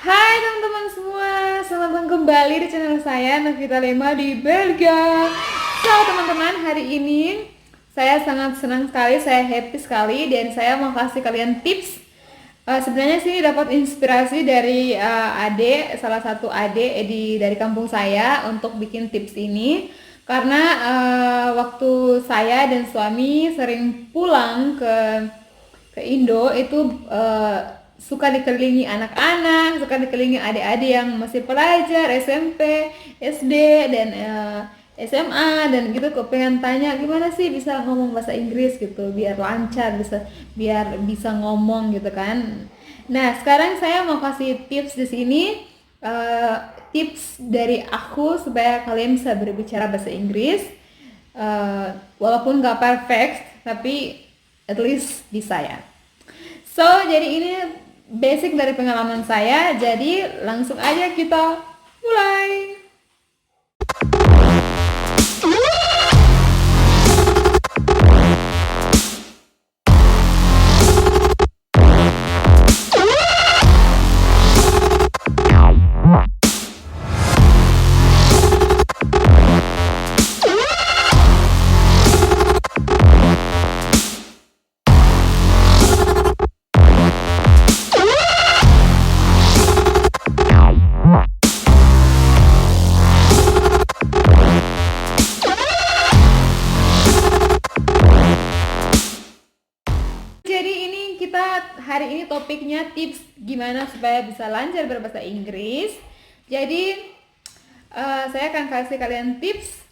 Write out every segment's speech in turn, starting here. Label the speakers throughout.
Speaker 1: Hai teman-teman semua, selamat datang kembali di channel saya Navita Lema di Belgia. So teman-teman, hari ini saya sangat senang sekali, saya happy sekali dan saya mau kasih kalian tips. Sebenarnya sih dapat inspirasi dari salah satu adik dari kampung saya untuk bikin tips ini. Karena waktu saya dan suami sering pulang ke Indo itu suka dikelilingi anak-anak, suka dikelilingi adik-adik yang masih pelajar SMP, SD dan SMA dan gitu kok pengen tanya gimana sih bisa ngomong bahasa Inggris gitu biar lancar biar bisa ngomong gitu kan. Nah, sekarang saya mau kasih tips di sini, eh, tips dari aku supaya kalian bisa berbicara bahasa Inggris. Walaupun gak perfect tapi at least bisa ya. So, jadi ini basic dari pengalaman saya. Jadi, langsung aja kita mulai. Jadi ini kita hari ini topiknya tips gimana supaya bisa lancar berbahasa Inggris. Jadi saya akan kasih kalian tips.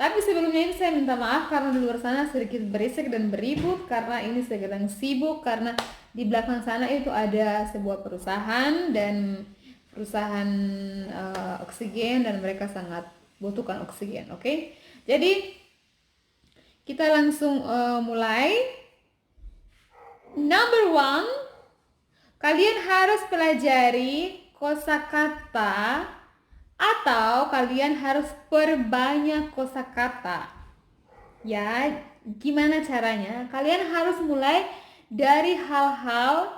Speaker 1: Tapi sebelumnya ini saya minta maaf karena di luar sana sedikit berisik dan beribut karena ini sedang sibuk karena di belakang sana itu ada sebuah perusahaan dan perusahaan oksigen dan mereka sangat butuhkan oksigen, oke? Jadi kita langsung mulai. Number one, kalian harus pelajari kosakata atau kalian harus perbanyak kosakata. Ya, gimana caranya? Kalian harus mulai dari hal-hal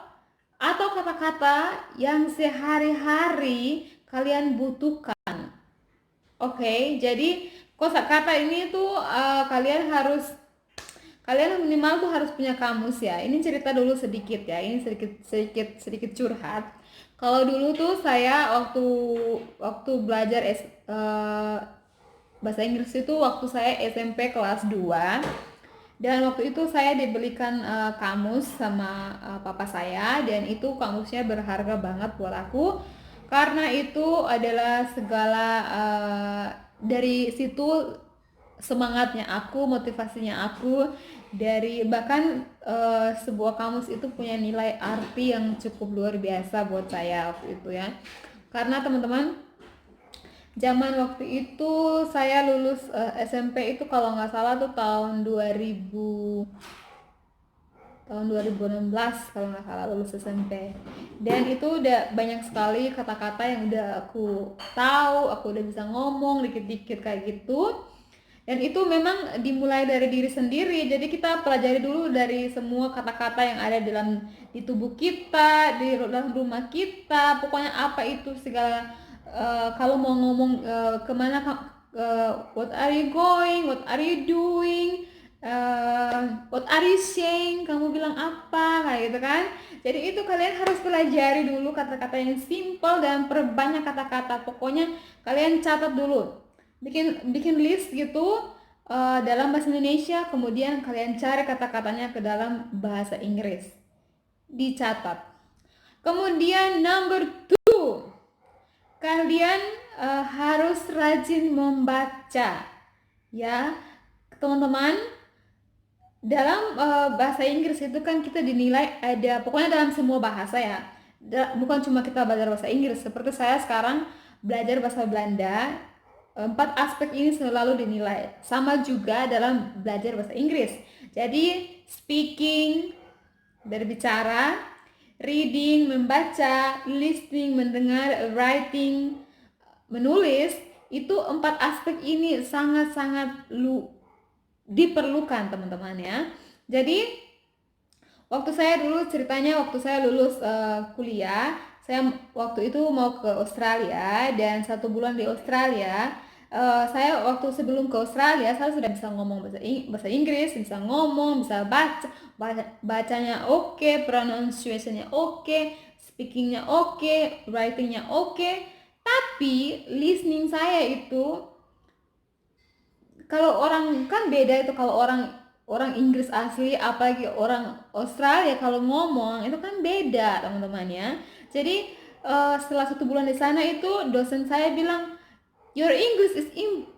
Speaker 1: atau kata-kata yang sehari-hari kalian butuhkan. Oke, jadi kosakata ini tuh kalian minimal tuh harus punya kamus ya. Ini cerita dulu sedikit ya. Ini sedikit curhat. Kalau dulu tuh saya waktu belajar bahasa Inggris itu waktu saya SMP kelas 2. Dan waktu itu saya dibelikan kamus sama papa saya dan itu kamusnya berharga banget buat aku. Karena itu adalah segala dari situ semangatnya aku, motivasinya aku dari bahkan sebuah kamus itu punya nilai arti yang cukup luar biasa buat saya waktu itu ya. Karena teman-teman, zaman waktu itu saya lulus SMP itu kalau nggak salah tuh tahun 2016 kalau nggak salah lulus SMP. Dan itu udah banyak sekali kata-kata yang udah aku tahu, aku udah bisa ngomong dikit-dikit kayak gitu. Dan itu memang dimulai dari diri sendiri. Jadi kita pelajari dulu dari semua kata-kata yang ada di tubuh kita, di dalam rumah kita. Pokoknya apa itu segala kalau mau ngomong kemana, what are you going, what are you doing, what are you saying, kamu bilang apa, kayak gitu kan. Jadi itu kalian harus pelajari dulu kata-kata yang simple dan perbanyak kata-kata. Pokoknya kalian catat dulu, bikin list gitu dalam bahasa Indonesia, kemudian kalian cari kata-katanya ke dalam bahasa Inggris, dicatat. Kemudian number 2, kalian harus rajin membaca ya teman-teman. Dalam bahasa Inggris itu kan kita dinilai ada, pokoknya dalam semua bahasa ya, bukan cuma kita belajar bahasa Inggris. Seperti saya sekarang belajar bahasa Belanda, 4 aspek ini selalu dinilai. Sama juga dalam belajar bahasa Inggris. Jadi speaking, berbicara, reading, membaca, listening, mendengar, writing, menulis, itu 4 aspek ini sangat-sangat diperlukan teman-teman ya. Jadi waktu saya dulu ceritanya waktu saya lulus kuliah, saya waktu itu mau ke Australia, dan 1 bulan di Australia, saya waktu sebelum ke Australia saya sudah bisa ngomong bahasa Inggris, bisa ngomong, bisa bacanya oke, pronunciationnya oke, speakingnya oke, writingnya oke. Tapi listening saya itu, kalau orang kan beda itu, kalau orang orang Inggris asli apalagi orang Australia kalau ngomong itu kan beda teman-teman ya. Jadi setelah 1 bulan di sana itu dosen saya bilang your English is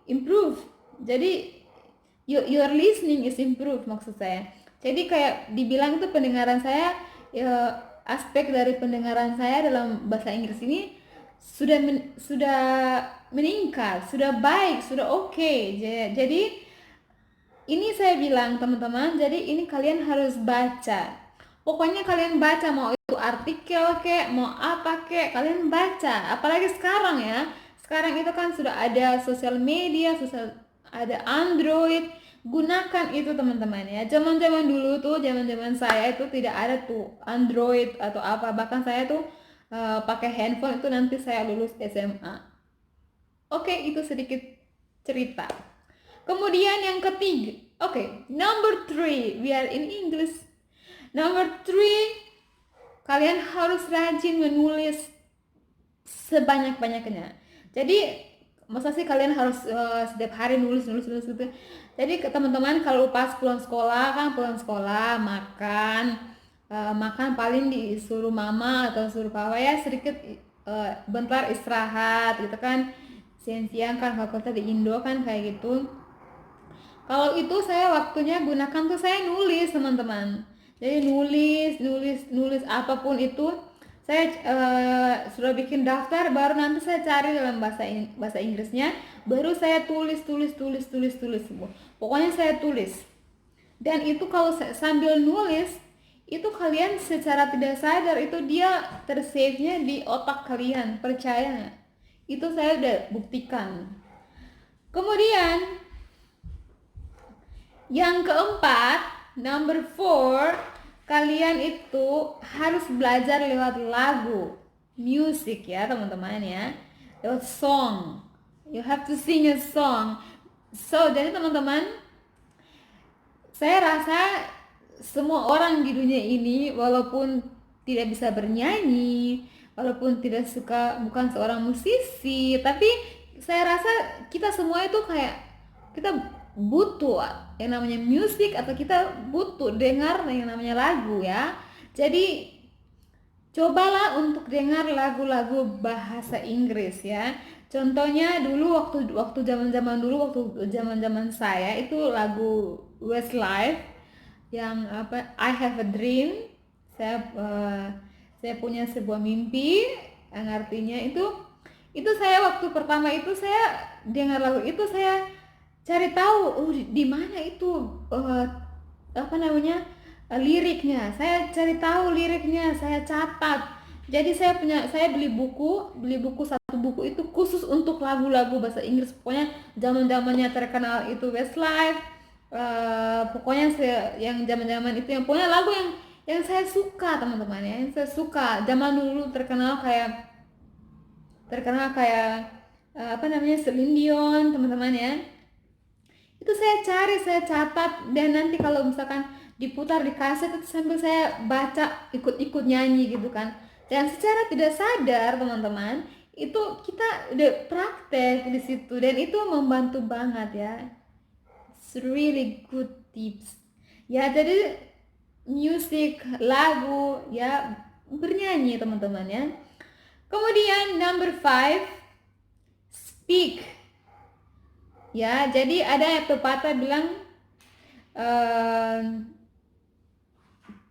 Speaker 1: improve. Jadi your listening is improve maksud saya. Jadi kayak dibilang itu pendengaran saya, ya, aspek dari pendengaran saya dalam bahasa Inggris ini sudah meningkat, sudah baik, sudah oke. Jadi ini saya bilang teman-teman, jadi ini kalian harus baca. Pokoknya kalian baca, mau itu artikel kek, mau apa kek, kalian baca. Apalagi sekarang ya. Sekarang itu kan sudah ada sosial media, ada Android. Gunakan itu teman-teman ya. Zaman-zaman dulu tuh, zaman-zaman saya itu tidak ada tuh Android atau apa. Bahkan saya tuh pakai handphone itu nanti saya lulus SMA. Oke, itu sedikit cerita. Kemudian yang ketiga, number 3, we are in English. Number 3, kalian harus rajin menulis sebanyak-banyaknya. Jadi masa sih kalian harus setiap hari nulis gitu. Jadi ke teman-teman kalau pas pulang sekolah makan paling disuruh mama atau suruh papa ya sedikit bentar istirahat gitu kan. Siang-siang kan kalau kita di Indo kan kayak gitu. Kalau itu saya waktunya gunakan tuh saya nulis teman-teman. Jadi nulis apapun itu. Saya sudah bikin daftar, baru nanti saya cari dalam bahasa Inggrisnya, baru saya tulis. Pokoknya saya tulis. Dan itu kalau sambil nulis, itu kalian secara tidak sadar itu dia tersave-nya di otak kalian, percaya nggak? Itu saya udah buktikan. Kemudian yang keempat, number 4, kalian itu harus belajar lewat lagu, music ya teman-teman ya, lewat song. You have to sing a song. So, jadi teman-teman, saya rasa semua orang di dunia ini walaupun tidak bisa bernyanyi, walaupun tidak suka, bukan seorang musisi, tapi saya rasa kita semua itu kayak kita butuh yang namanya musik, atau kita butuh dengar yang namanya lagu ya. Jadi cobalah untuk dengar lagu-lagu bahasa Inggris ya. Contohnya dulu waktu zaman saya itu lagu Westlife yang apa, I Have a Dream. Saya punya sebuah mimpi, yang artinya itu saya waktu pertama itu saya dengar lagu itu, saya cari tahu di mana itu liriknya. Saya cari tahu liriknya, saya catat. Jadi saya beli buku, satu buku itu khusus untuk lagu-lagu bahasa Inggris. Pokoknya zaman-zamannya terkenal itu Westlife, pokoknya yang zaman-zaman itu, yang pokoknya lagu yang saya suka teman-teman ya, yang saya suka zaman dulu terkenal kayak Celine Dion teman-teman ya. Itu saya cari, saya catat, dan nanti kalau misalkan diputar di kaset itu sambil saya baca, ikut-ikut nyanyi gitu kan. Dan secara tidak sadar teman-teman, itu kita udah praktek di situ, dan itu membantu banget ya. It's really good tips. Ya, jadi musik, lagu, ya bernyanyi teman-teman ya. Kemudian number 5, speak. Ya, jadi ada pepatah bilang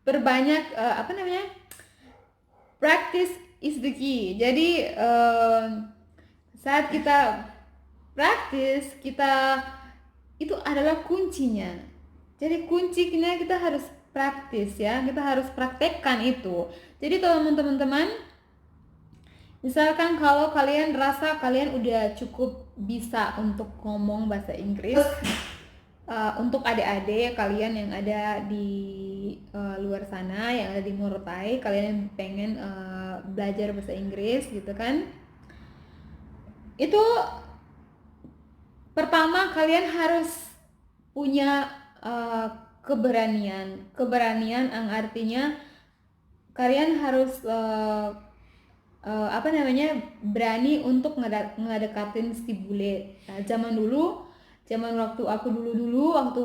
Speaker 1: perbanyak practice is the key. Jadi saat kita praktis, kita itu adalah kuncinya. Jadi kuncinya kita harus praktis ya, kita harus praktekkan itu. Jadi teman-teman, misalkan kalau kalian rasa kalian udah cukup bisa untuk ngomong bahasa Inggris, untuk adik-adik kalian yang ada di luar sana, yang ada di Morotai, kalian yang pengen belajar bahasa Inggris gitu kan, itu pertama kalian harus punya keberanian yang artinya kalian harus berani untuk ngedekatin si bule. Nah, zaman waktu aku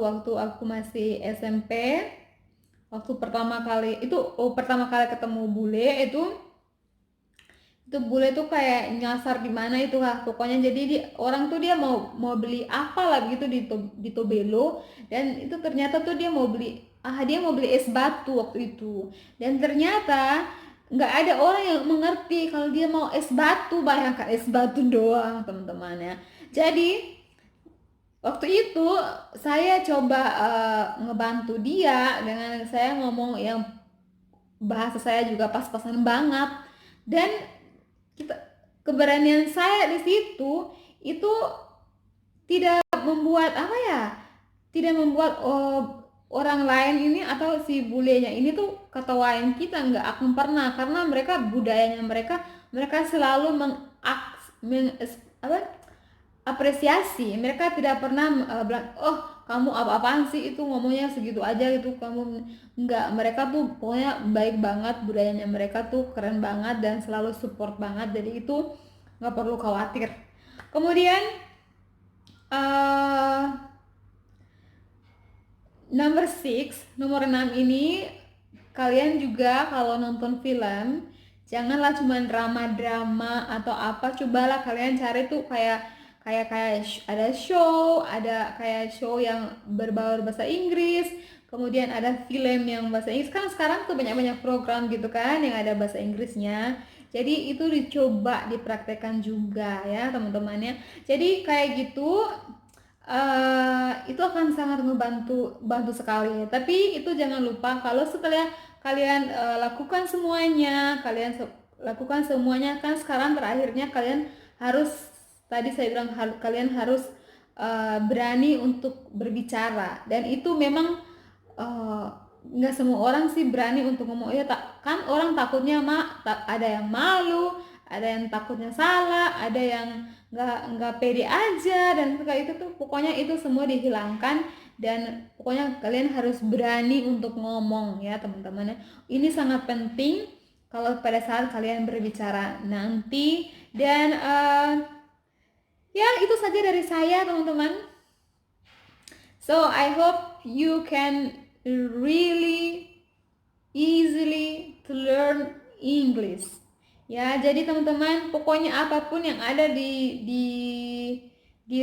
Speaker 1: waktu aku masih SMP, waktu pertama kali ketemu bule itu bule tuh kayak nyasar di mana itu lah pokoknya. Jadi orang tuh dia mau beli apa lah gitu di Tobelo, dan itu ternyata tuh dia mau beli es batu waktu itu, dan ternyata nggak ada orang yang mengerti kalau dia mau es batu. Bayangkan es batu doang teman-teman ya. Jadi waktu itu saya coba ngebantu dia dengan saya ngomong yang bahasa saya juga pas-pasan banget, dan kita keberanian saya di situ itu tidak membuat tidak membuat orang lain ini atau si bulenya ini tuh ketawain kita, nggak akan pernah, karena mereka budayanya mereka selalu apresiasi. Mereka tidak pernah bilang, oh kamu apa-apaan sih, itu ngomongnya segitu aja gitu, kamu enggak. Mereka tuh pokoknya baik banget, budayanya mereka tuh keren banget dan selalu support banget, jadi itu nggak perlu khawatir. Kemudian nomor 6 ini, kalian juga kalau nonton film janganlah cuma drama-drama atau apa, cobalah kalian cari tuh kayak ada kayak show yang berbaur bahasa Inggris, kemudian ada film yang bahasa Inggris. Kan sekarang tuh banyak program gitu kan yang ada bahasa Inggrisnya, jadi itu dicoba dipraktekkan juga ya teman-temannya. Jadi kayak gitu, itu akan sangat bantu sekali. Tapi itu jangan lupa kalau setelah kalian lakukan semuanya kan, sekarang terakhirnya kalian harus, tadi saya bilang kalian harus berani untuk berbicara, dan itu memang nggak semua orang sih berani untuk ngomong. Ya kan orang takutnya ada yang malu, ada yang takutnya salah, ada yang nggak pede aja, dan kayak itu tuh pokoknya itu semua dihilangkan, dan pokoknya kalian harus berani untuk ngomong ya teman-teman. Ini sangat penting kalau pada saat kalian berbicara nanti. Dan ya itu saja dari saya teman-teman. So I hope you can really easily to learn English. Ya, jadi teman-teman, pokoknya apapun yang ada di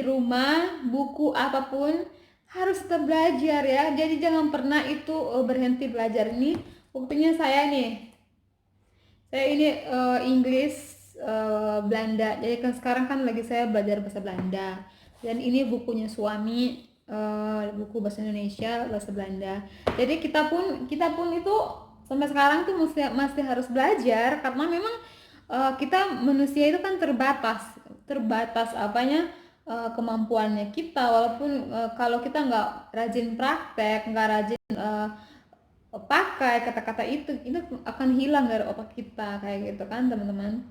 Speaker 1: rumah, buku apapun harus tetap belajar ya. Jadi jangan pernah itu berhenti belajar. Ini buktinya saya ini English Belanda. Jadi kan sekarang kan lagi saya belajar bahasa Belanda. Dan ini bukunya suami, buku bahasa Indonesia, bahasa Belanda. Jadi kita pun itu sampai sekarang tuh masih harus belajar, karena memang kita manusia itu kan terbatas kemampuannya kita. Walaupun kalau kita nggak rajin praktek, nggak rajin pakai kata-kata itu akan hilang dari otak kita kayak gitu kan teman-teman.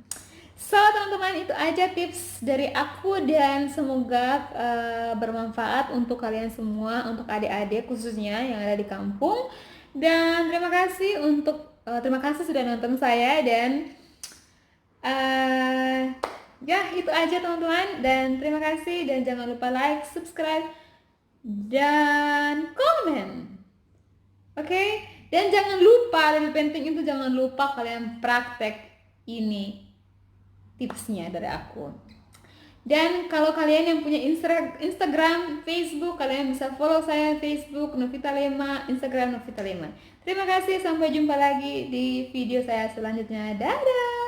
Speaker 1: So teman-teman, itu aja tips dari aku, dan semoga bermanfaat untuk kalian semua, untuk adik-adik khususnya yang ada di kampung. Dan terima kasih sudah nonton saya, dan ya itu aja teman-teman, dan terima kasih, dan jangan lupa like, subscribe, dan komen. Oke? Dan jangan lupa, lebih penting itu jangan lupa kalian praktek ini tipsnya dari aku. Dan kalau kalian yang punya Instagram, Facebook, kalian bisa follow saya Facebook Novita Lema, Instagram Novita Lema. Terima kasih, sampai jumpa lagi di video saya selanjutnya. Dadah.